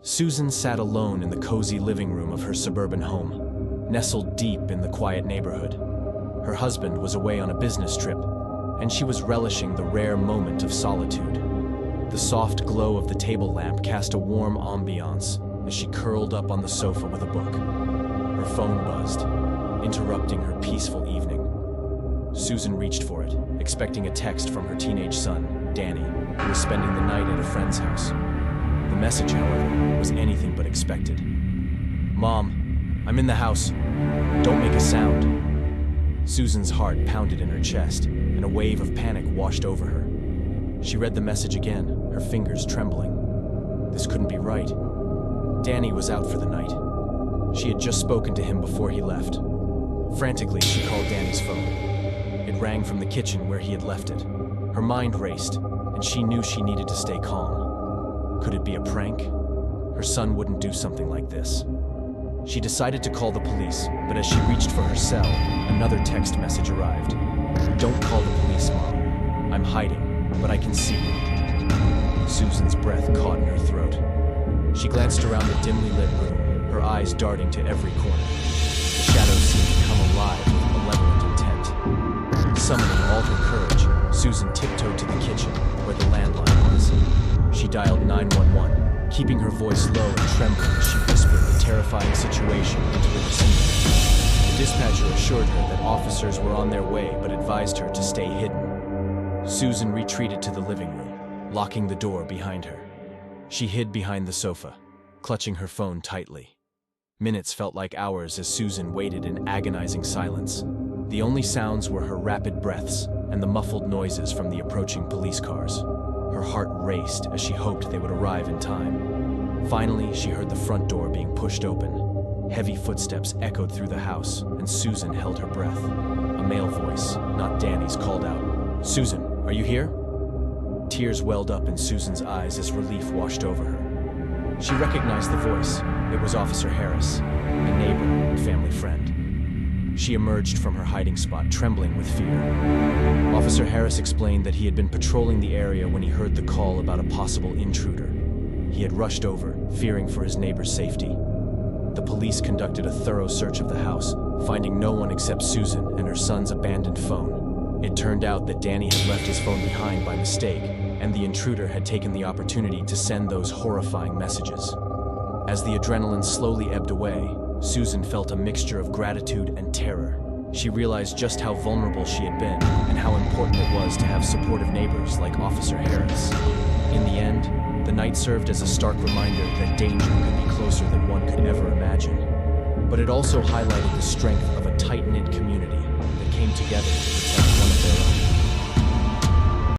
Susan sat alone in the cozy living room of her suburban home, nestled deep in the quiet neighborhood. Her husband was away on a business trip, and she was relishing the rare moment of solitude. The soft glow of the table lamp cast a warm ambiance as she curled up on the sofa with a book. Her phone buzzed, interrupting her peaceful evening. Susan reached for it, expecting a text from her teenage son, Danny, who was spending the night at a friend's house. The message, however, was anything but expected. "Mom, I'm in the house. Don't make a sound." Susan's heart pounded in her chest, and a wave of panic washed over her. She read the message again, her fingers trembling. This couldn't be right. Danny was out for the night. She had just spoken to him before he left. Frantically, she called Danny's phone. It rang from the kitchen where he had left it. Her mind raced, and she knew she needed to stay calm. Could it be a prank? Her son wouldn't do something like this. She decided to call the police, but as she reached for her cell, another text message arrived. "Don't call the police, Mom. I'm hiding, but I can see you." Susan's breath caught in her throat. She glanced around the dimly lit room, her eyes darting to every corner. The shadows seemed to come alive with malevolent intent. Summoning all her courage, Susan tiptoed to the kitchen, where the landline was. She dialed 911, keeping her voice low and trembling as she whispered the terrifying situation into the receiver. The dispatcher assured her that officers were on their way but advised her to stay hidden. Susan retreated to the living room, locking the door behind her. She hid behind the sofa, clutching her phone tightly. Minutes felt like hours as Susan waited in agonizing silence. The only sounds were her rapid breaths and the muffled noises from the approaching police cars. Her heart raced as she hoped they would arrive in time. Finally, she heard the front door being pushed open. Heavy footsteps echoed through the house, and Susan held her breath. A male voice, not Danny's, called out, "Susan, are you here?" Tears welled up in Susan's eyes as relief washed over her. She recognized the voice. It was Officer Harris, a neighbor and family friend. She emerged from her hiding spot, trembling with fear. Officer Harris explained that he had been patrolling the area when he heard the call about a possible intruder. He had rushed over, fearing for his neighbor's safety. The police conducted a thorough search of the house, finding no one except Susan and her son's abandoned phone. It turned out that Danny had left his phone behind by mistake, and the intruder had taken the opportunity to send those horrifying messages. As the adrenaline slowly ebbed away, Susan felt a mixture of gratitude and terror. She realized just how vulnerable she had been and how important it was to have supportive neighbors like Officer Harris. In the end, the night served as a stark reminder that danger could be closer than one could ever imagine. But it also highlighted the strength of a tight-knit community that came together to protect one of their own.